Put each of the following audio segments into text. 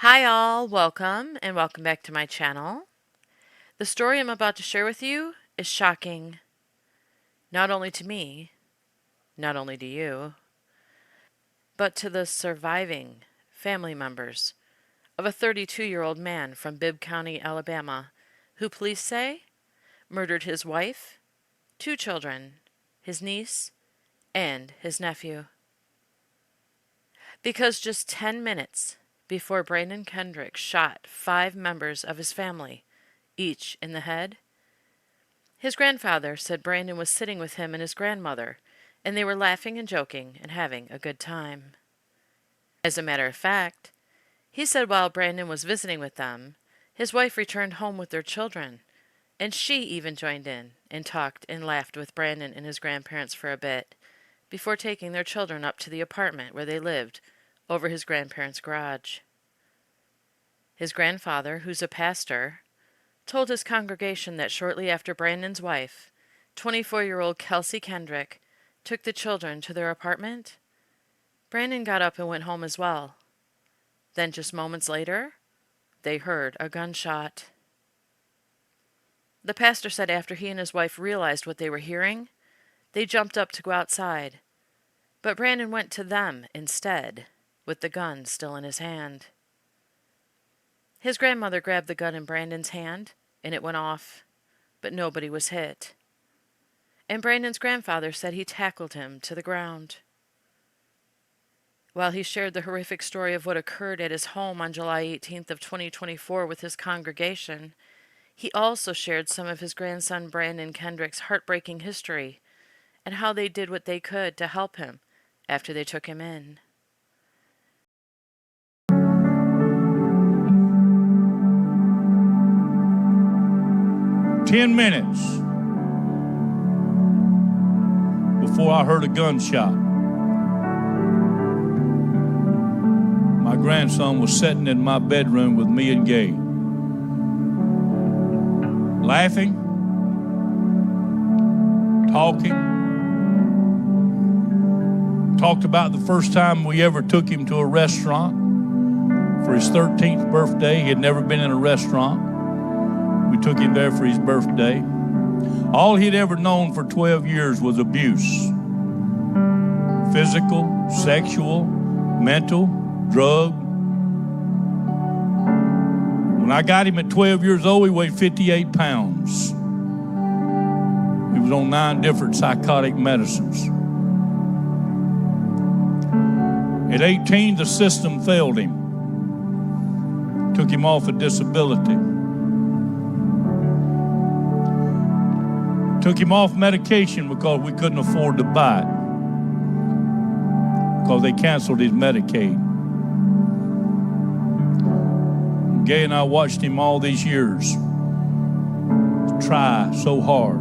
Hi all, welcome and welcome back to my channel. The story I'm about to share with you is shocking, not only to me, not only to you, but to the surviving family members of a 32-year-old man from Bibb County, Alabama, who police say murdered his wife, two children, his niece, and his nephew. Because just 10 minutes before Brandon Kendrick shot 5 members of his family, each in the head, his grandfather said Brandon was sitting with him and his grandmother, and they were laughing and joking and having a good time. As a matter of fact, he said while Brandon was visiting with them, his wife returned home with their children, and she even joined in and talked and laughed with Brandon and his grandparents for a bit, before taking their children up to the apartment where they lived, over his grandparents' garage. His grandfather, who's a pastor, told his congregation that shortly after Brandon's wife, 24-year-old Kelsey Kendrick, took the children to their apartment, Brandon got up and went home as well. Then just moments later, they heard a gunshot. The pastor said after he and his wife realized what they were hearing, they jumped up to go outside, but Brandon went to them instead, with the gun still in his hand. His grandmother grabbed the gun in Brandon's hand, and it went off, but nobody was hit. And Brandon's grandfather said he tackled him to the ground. While he shared the horrific story of what occurred at his home on July 18th of 2024 with his congregation, he also shared some of his grandson Brandon Kendrick's heartbreaking history and how they did what they could to help him after they took him in. "10 minutes before I heard a gunshot. My grandson was sitting in my bedroom with me and Gay, laughing, talked about the first time we ever took him to a restaurant for his 13th birthday. He had never been in a restaurant. We took him there for his birthday. All he'd ever known for 12 years was abuse. Physical, sexual, mental, drug. When I got him at 12 years old, he weighed 58 pounds. He was on 9 different psychotic medicines. At 18, the system failed him. Took him off of disability. Took him off medication because we couldn't afford to buy it, because they canceled his Medicaid. Gay and I watched him all these years try so hard.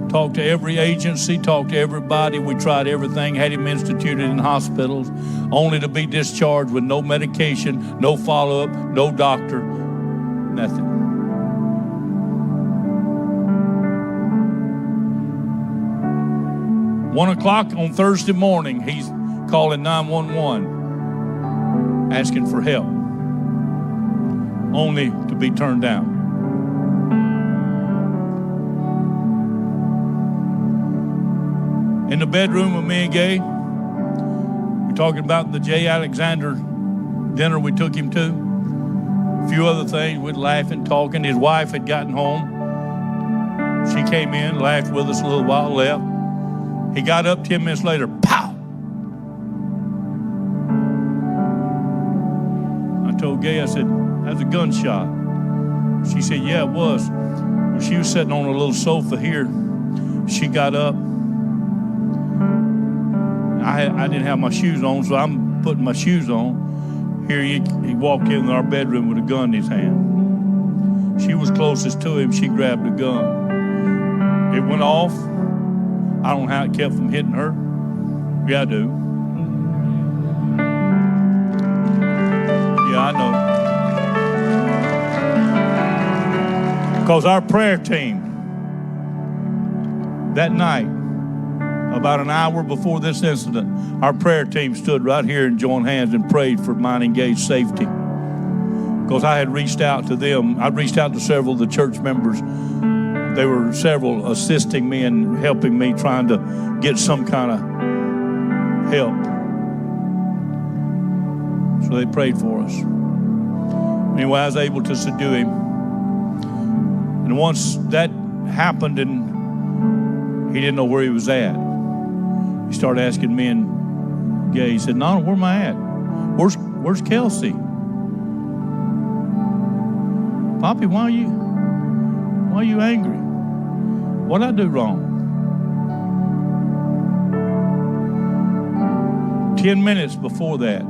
Talked to every agency, talked to everybody. We tried everything, had him instituted in hospitals, only to be discharged with no medication, no follow-up, no doctor, nothing. One o'clock on Thursday morning, he's calling 911, asking for help, only to be turned down. In the bedroom with me and Gay, we're talking about the J. Alexander dinner we took him to, a few other things. We're laughing, talking. His wife had gotten home. She came in, laughed with us a little while, left. He got up 10 minutes later, pow! I told Gay, I said, "That's a gunshot." She said, "Yeah, it was." She was sitting on a little sofa here. She got up. I didn't have my shoes on, so I'm putting my shoes on. Here he walked in our bedroom with a gun in his hand. She was closest to him. She grabbed the gun. It went off. I don't know how it kept from hitting her. Yeah, I do. Yeah, I know. Because our prayer team that night, about an hour before this incident, our prayer team stood right here and joined hands and prayed for Mining Gay's safety. because I had reached out to them. I reached out to several of the church members. There were several assisting me and helping me, trying to get some kind of help. So they prayed for us. Anyway, I was able to subdue him. And once that happened and he didn't know where he was at, he started asking me and Gay. He said, "Nana, where am I at? Where's Kelsey? Poppy, why are you angry? What'd I do wrong?" 10 minutes before that,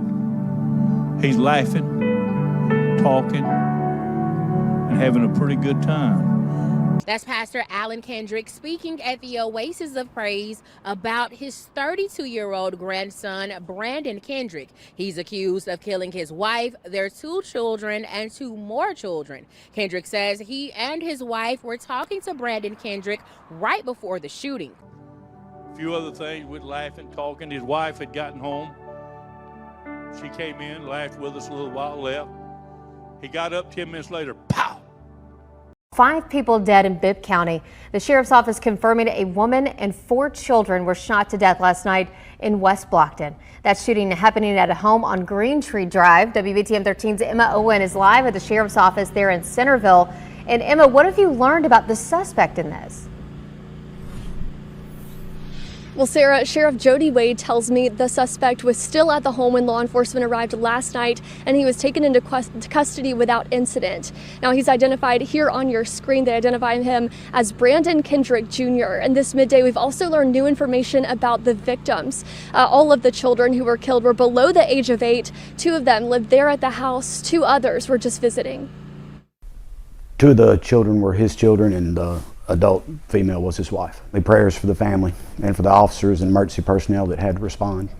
he's laughing, talking, and having a pretty good time. That's Pastor Alan Kendrick speaking at the Oasis of Praise about his 32-year-old grandson, Brandon Kendrick. He's accused of killing his wife, their 2 children, and 2 more children. Kendrick says he and his wife were talking to Brandon Kendrick right before the shooting. A few other things, we'd laughing, talking. His wife had gotten home. She came in, laughed with us a little while, left. He got up 10 minutes later, pow! 5 people dead in Bibb County. The sheriff's office confirming a woman and 4 children were shot to death last night in West Blockton. That shooting happening at a home on Green Tree Drive. WBTM 13's Emma Owen is live at the sheriff's office there in Centerville. And Emma, what have you learned about the suspect in this? Well, Sarah, Sheriff Jody Wade tells me the suspect was still at the home when law enforcement arrived last night, and he was taken into custody without incident. Now, he's identified here on your screen. They identify him as Brandon Kendrick Jr. And this midday, we've also learned new information about the victims. All of the children who were killed were below the age of 8. 2 of them lived there at the house. 2 others were just visiting. 2 of the children were his children, and the adult female was his wife. The prayers for the family and for the officers and emergency personnel that had to respond.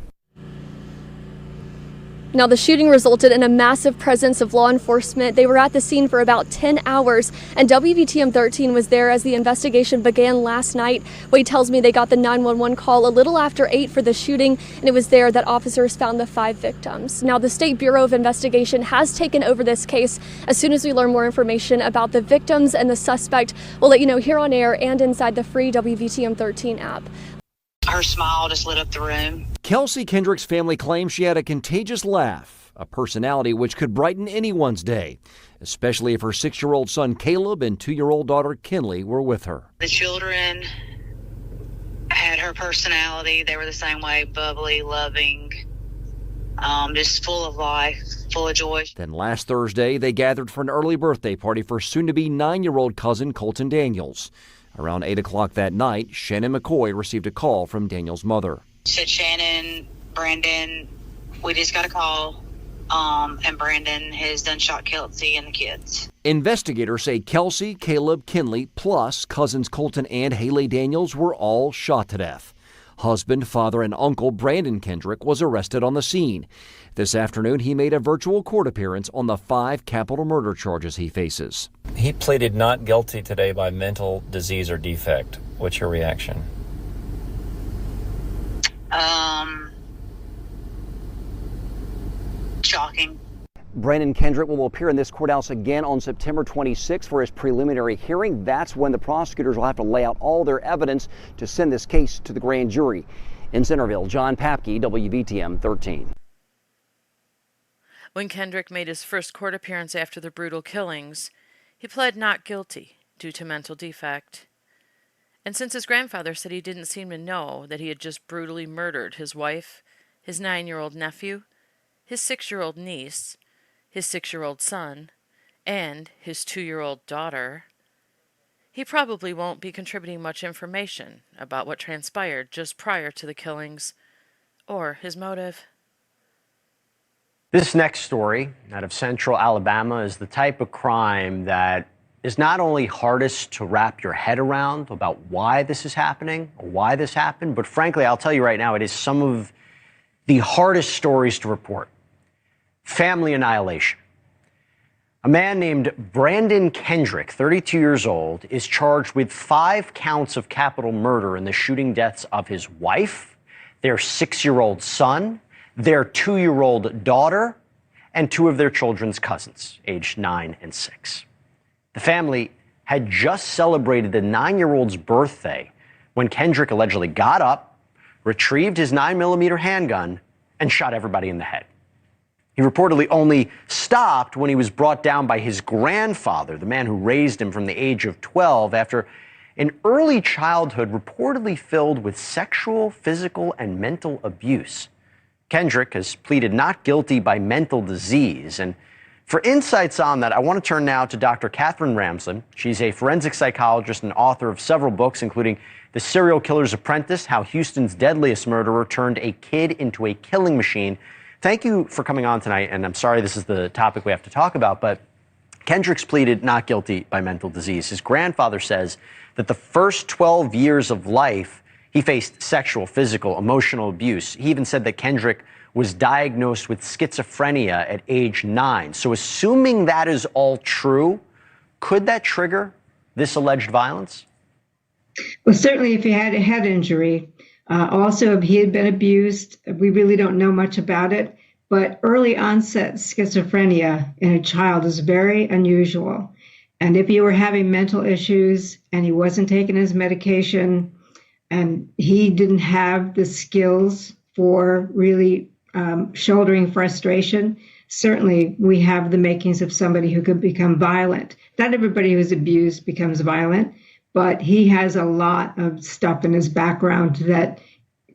Now, the shooting resulted in a massive presence of law enforcement. They were at the scene for about 10 hours, and WBTM 13 was there as the investigation began last night. Wade tells me they got the 911 call a little after 8 for the shooting, and it was there that officers found the 5 victims. Now, the State Bureau of Investigation has taken over this case. As soon as we learn more information about the victims and the suspect, we'll let you know here on air and inside the free WBTM 13 app. Her smile just lit up the room. Kelsey Kendrick's family claims she had a contagious laugh, a personality which could brighten anyone's day, especially if her 6-year-old son Caleb and 2-year-old daughter Kinley were with her. The children had her personality. They were the same way, bubbly, loving, just full of life, full of joy. Then last Thursday, they gathered for an early birthday party for soon-to-be 9-year-old cousin Colton Daniels. Around 8 o'clock that night, Shannon McCoy received a call from Daniel's mother. She said, "Shannon, Brandon, we just got a call, and Brandon has done shot Kelsey and the kids." Investigators say Kelsey, Caleb, Kinley, plus cousins Colton and Haley Daniels were all shot to death. Husband, father, and uncle Brandon Kendrick was arrested on the scene. This afternoon, he made a virtual court appearance on the 5 capital murder charges he faces. He pleaded not guilty today by mental disease or defect. What's your reaction? Shocking. Brandon Kendrick will appear in this courthouse again on September 26th for his preliminary hearing. That's when the prosecutors will have to lay out all their evidence to send this case to the grand jury. In Centerville, John Papke, WBTM 13. When Kendrick made his first court appearance after the brutal killings, he pled not guilty due to mental defect. And since his grandfather said he didn't seem to know that he had just brutally murdered his wife, his 9-year-old nephew, his 6-year-old niece, his 6-year-old son, and his 2-year-old daughter, he probably won't be contributing much information about what transpired just prior to the killings or his motive. This next story out of Central Alabama is the type of crime that is not only hardest to wrap your head around about why this is happening or why this happened, but frankly, I'll tell you right now, it is some of the hardest stories to report. Family annihilation. A man named Brandon Kendrick, 32 years old, is charged with 5 counts of capital murder in the shooting deaths of his wife, their 6-year-old son, their 2-year-old daughter, and 2 of their children's cousins, aged 9 and 6. The family had just celebrated the 9-year-old's birthday when Kendrick allegedly got up, retrieved his 9mm handgun, and shot everybody in the head. He reportedly only stopped when he was brought down by his grandfather, the man who raised him from the age of 12, after an early childhood reportedly filled with sexual, physical, and mental abuse. Kendrick has pleaded not guilty by mental disease. And for insights on that, I want to turn now to Dr. Katherine Ramsland. She's a forensic psychologist and author of several books, including The Serial Killer's Apprentice, How Houston's Deadliest Murderer Turned a Kid into a Killing Machine. Thank you for coming on tonight, and I'm sorry this is the topic we have to talk about, but Kendrick's pleaded not guilty by mental disease. His grandfather says that the first 12 years of life, he faced sexual, physical, emotional abuse. He even said that Kendrick was diagnosed with schizophrenia at age 9. So assuming that is all true, could that trigger this alleged violence? Well, certainly if he had a head injury. Also, if he had been abused, we really don't know much about it. But early onset schizophrenia in a child is very unusual. And if he were having mental issues and he wasn't taking his medication and he didn't have the skills for really shouldering frustration, certainly we have the makings of somebody who could become violent. Not everybody who's abused becomes violent, but he has a lot of stuff in his background that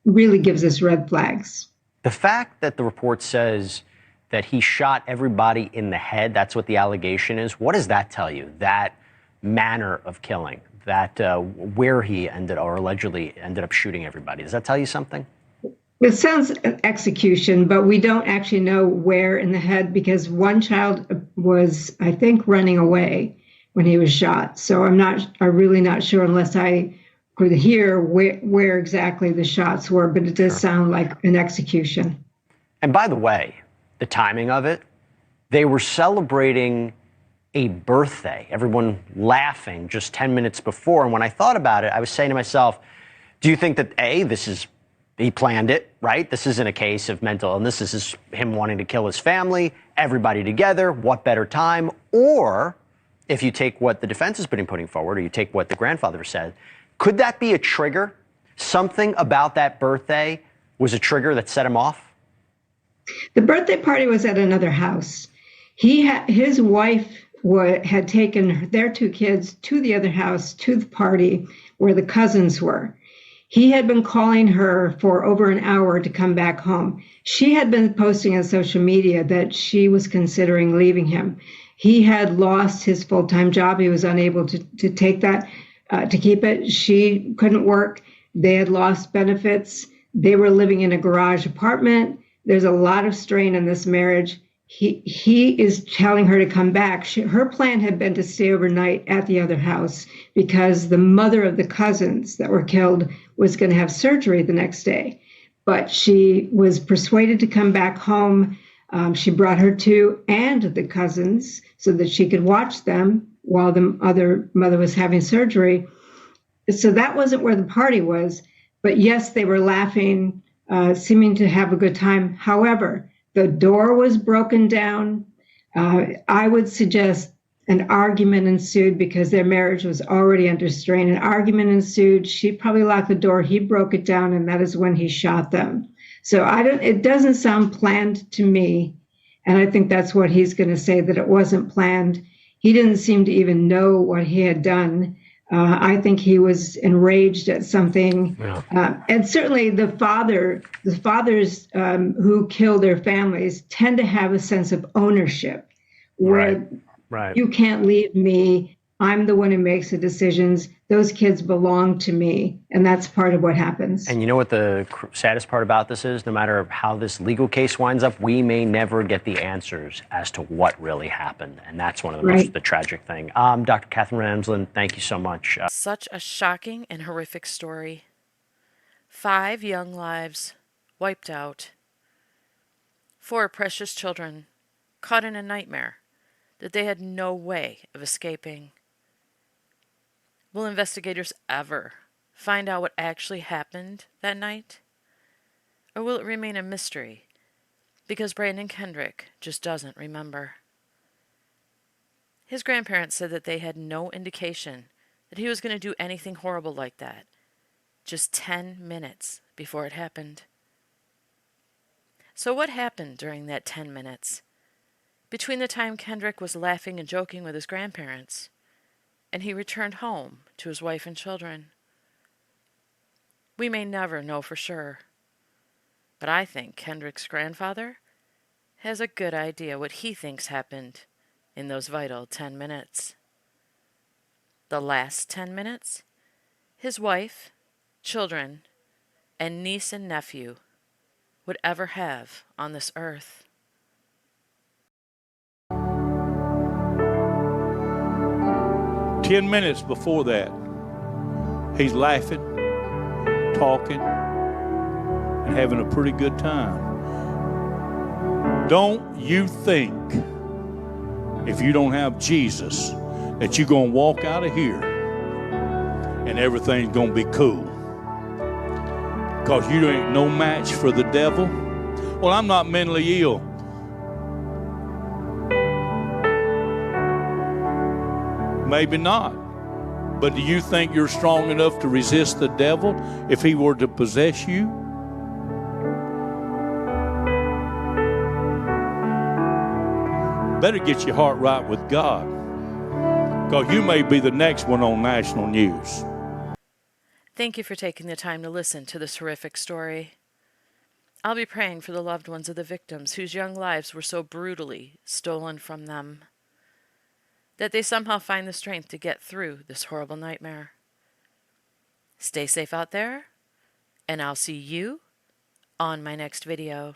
really gives us red flags. The fact that the report says that he shot everybody in the head, that's what the allegation is, what does that tell you? That manner of killing, that where he ended or allegedly ended up shooting everybody, does that tell you something? It sounds execution, but we don't actually know where in the head because one child was, I think, running away when he was shot. So I'm really not sure unless I could hear where exactly the shots were, but it does sound like an execution. And by the way, the timing of it, they were celebrating a birthday, everyone laughing just 10 minutes before. And when I thought about it, I was saying to myself, do you think that he planned it, right? This isn't a case of mental illness. This is him wanting to kill his family, everybody together. What better time? Or if you take what the defense has been putting forward, or you take what the grandfather said, could that be a trigger? Something about that birthday was a trigger that set him off? The birthday party was at another house. His wife had taken their 2 kids to the other house, to the party where the cousins were. He had been calling her for over an hour to come back home. She had been posting on social media that she was considering leaving him. He had lost his full-time job. He was unable to take that, to keep it. She couldn't work. They had lost benefits. They were living in a garage apartment. There's a lot of strain in this marriage. He is telling her to come back. Her plan had been to stay overnight at the other house because the mother of the cousins that were killed was going to have surgery the next day. But she was persuaded to come back home. She brought her 2 and the cousins so that she could watch them while the other mother was having surgery. So that wasn't where the party was. But yes, they were laughing, seeming to have a good time. However, the door was broken down. I would suggest an argument ensued because their marriage was already under strain. An argument ensued. She probably locked the door. He broke it down, and that is when he shot them. So it doesn't sound planned to me. And I think that's what he's going to say, that it wasn't planned. He didn't seem to even know what he had done. I think he was enraged at something. Yeah. And certainly the fathers who kill their families tend to have a sense of ownership where right. You can't leave me. I'm the one who makes the decisions. Those kids belong to me. And that's part of what happens. And you know what the saddest part about this is? No matter how this legal case winds up, we may never get the answers as to what really happened. And that's one of the tragic thing. Dr. Katherine Ramsland, thank you so much. Such a shocking and horrific story. 5 young lives wiped out. 4 precious children caught in a nightmare that they had no way of escaping. Will investigators ever find out what actually happened that night? Or will it remain a mystery because Brandon Kendrick just doesn't remember. His grandparents said that they had no indication that he was going to do anything horrible like that, just 10 minutes before it happened. So what happened during that 10 minutes? Between the time Kendrick was laughing and joking with his grandparents, and he returned home to his wife and children. We may never know for sure, but I think Kendrick's grandfather has a good idea what he thinks happened in those vital 10 minutes. The last 10 minutes, his wife, children, and niece and nephew would ever have on this earth. "10 minutes before that, he's laughing, talking, and having a pretty good time. Don't you think, if you don't have Jesus, that you're going to walk out of here and everything's going to be cool? Because you ain't no match for the devil. Well, I'm not mentally ill. Maybe not. But do you think you're strong enough to resist the devil if he were to possess you? Better get your heart right with God, because you may be the next one on national news." Thank you for taking the time to listen to this horrific story. I'll be praying for the loved ones of the victims whose young lives were so brutally stolen from them, that they somehow find the strength to get through this horrible nightmare. Stay safe out there, and I'll see you on my next video.